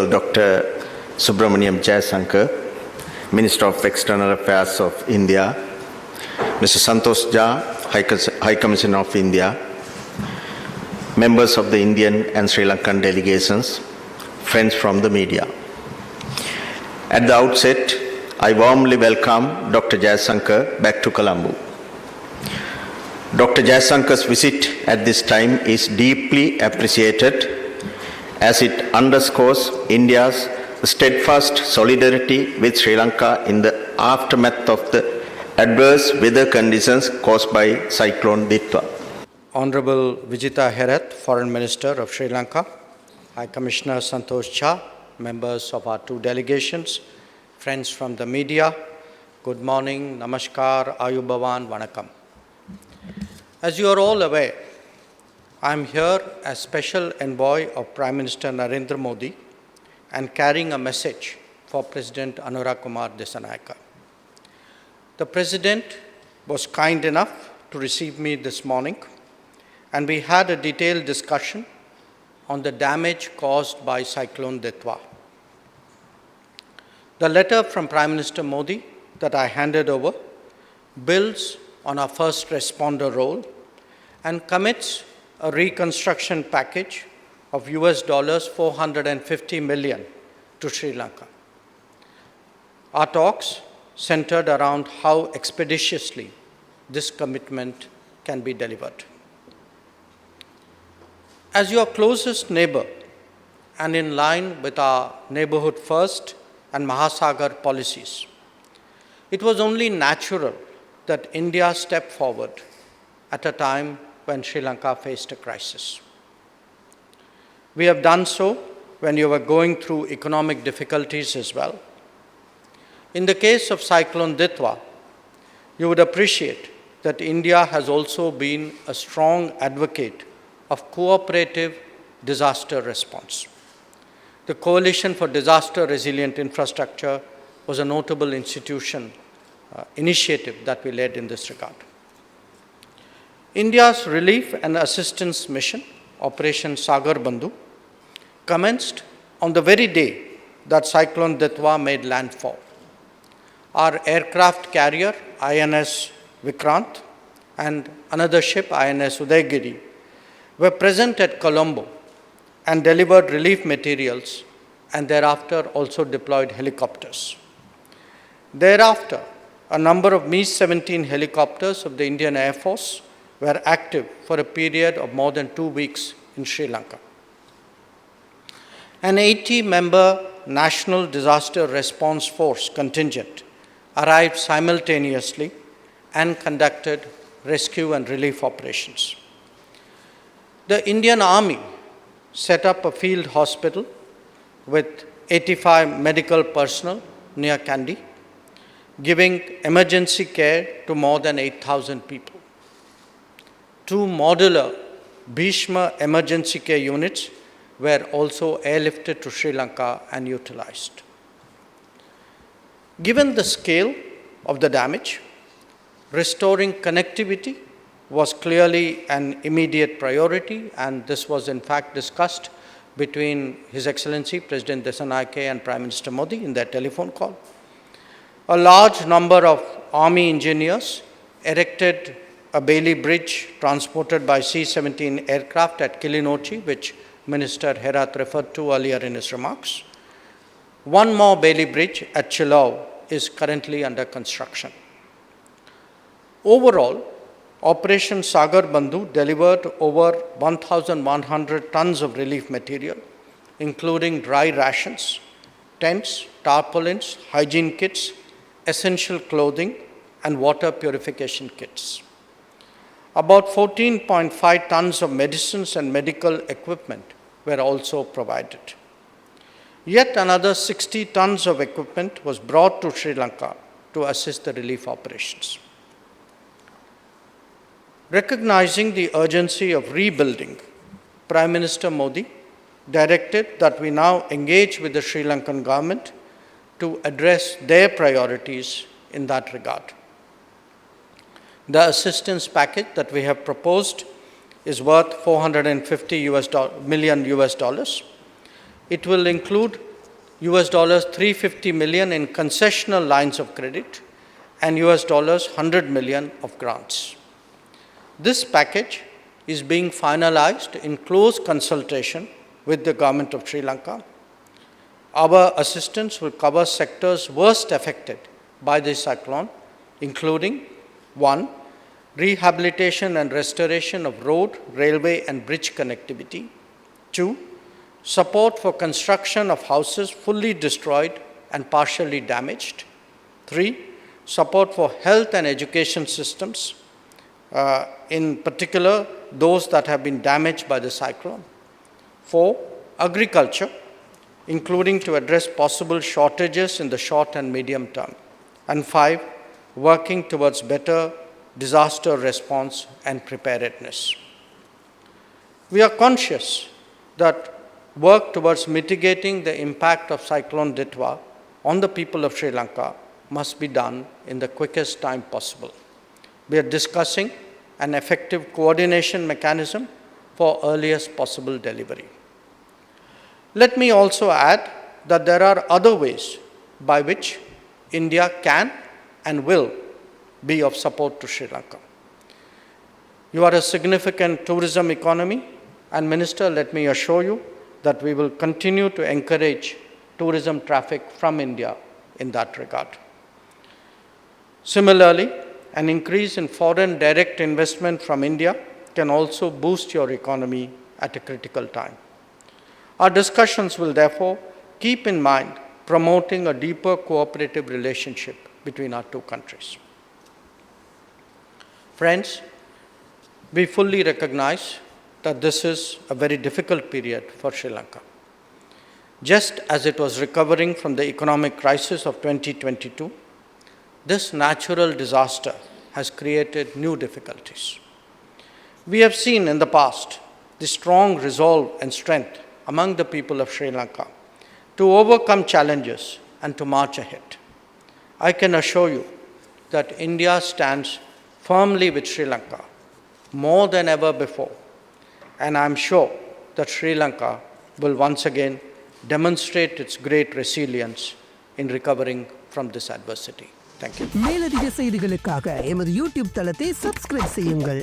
Honorable Dr. Subramaniam Jayasankar, Minister of External Affairs of India, Mr. Santosh Jha, High Commissioner of India, members of the Indian and Sri Lankan delegations, friends from the media. At the outset, I warmly welcome Dr. Jayasankar back to Colombo. Dr. Jayasankar's visit at this time is deeply appreciated as it underscores India's steadfast solidarity with Sri Lanka in the aftermath of the adverse weather conditions caused by Cyclone Ditwa. Honorable Vijita Herath, Foreign Minister of Sri Lanka, High Commissioner Santosh Jha, members of our two delegations, friends from the media, good morning, namaskar, ayubavan, vanakkam. As you are all aware, I am here as special envoy of Prime Minister Narendra Modi and carrying a message for President Anurag Kumar Dissanayake. The President was kind enough to receive me this morning, and we had a detailed discussion on the damage caused by Cyclone Ditwa. The letter from Prime Minister Modi that I handed over builds on our first responder role and commits a reconstruction package of $450 million to Sri Lanka. Our talks centered around how expeditiously this commitment can be delivered. As your closest neighbor and in line with our neighborhood first and Mahasagar policies, it was only natural that India stepped forward at a time when Sri Lanka faced a crisis. We have done so when you were going through economic difficulties as well. In the case of Cyclone Ditwa, you would appreciate that India has also been a strong advocate of cooperative disaster response. The Coalition for Disaster Resilient Infrastructure was a notable initiative that we led in this regard. India's relief and assistance mission, Operation Sagar Bandhu, commenced on the very day that Cyclone Ditwa made landfall. Our aircraft carrier, INS Vikrant, and another ship, INS Udaygiri, were present at Colombo and delivered relief materials and thereafter also deployed helicopters. Thereafter, a number of Mi-17 helicopters of the Indian Air Force were active for a period of more than 2 weeks in Sri Lanka. An 80-member National Disaster Response Force contingent arrived simultaneously and conducted rescue and relief operations. The Indian Army set up a field hospital with 85 medical personnel near Kandy, giving emergency care to more than 8,000 people. 2 modular Bhishma emergency care units were also airlifted to Sri Lanka and utilized. Given the scale of the damage, restoring connectivity was clearly an immediate priority, and this was in fact discussed between His Excellency President Dissanayake and Prime Minister Modi in their telephone call. A large number of Army engineers erected a Bailey Bridge transported by C-17 aircraft at Kilinochchi, which Minister Herath referred to earlier in his remarks. One more Bailey Bridge at Chilau is currently under construction. Overall, Operation Sagar Bandhu delivered over 1,100 tons of relief material, including dry rations, tents, tarpaulins, hygiene kits, essential clothing, and water purification kits. About 14.5 tons of medicines and medical equipment were also provided. Yet another 60 tons of equipment was brought to Sri Lanka to assist the relief operations. Recognizing the urgency of rebuilding, Prime Minister Modi directed that we now engage with the Sri Lankan government to address their priorities in that regard. The assistance package that we have proposed is worth $450 million. It will include US dollars 350 million in concessional lines of credit, and US dollars 100 million of grants. This package is being finalized in close consultation with the government of Sri Lanka. Our assistance will cover sectors worst affected by the cyclone, including 1. Rehabilitation and restoration of road, railway and bridge connectivity. 2. Support for construction of houses fully destroyed and partially damaged. 3. Support for health and education systems, in particular those that have been damaged by the cyclone. 4. Agriculture, including to address possible shortages in the short and medium term. And 5. Working towards better disaster response and preparedness. We are conscious that work towards mitigating the impact of Cyclone Ditwa on the people of Sri Lanka must be done in the quickest time possible. We are discussing an effective coordination mechanism for earliest possible delivery. Let me also add that there are other ways by which India can and will be of support to Sri Lanka. You are a significant tourism economy, and Minister, let me assure you that we will continue to encourage tourism traffic from India in that regard. Similarly, an increase in foreign direct investment from India can also boost your economy at a critical time. Our discussions will therefore keep in mind promoting a deeper cooperative relationship between our two countries. Friends, we fully recognize that this is a very difficult period for Sri Lanka. Just as it was recovering from the economic crisis of 2022, this natural disaster has created new difficulties. We have seen in the past the strong resolve and strength among the people of Sri Lanka to overcome challenges and to march ahead. I can assure you that India stands firmly with Sri Lanka more than ever before, and I am sure that Sri Lanka will once again demonstrate its great resilience in recovering from this adversity. Thank you. மேலதிக செய்திகளுக்காக எமது YouTube தளத்தை subscribe செய்யுங்கள்.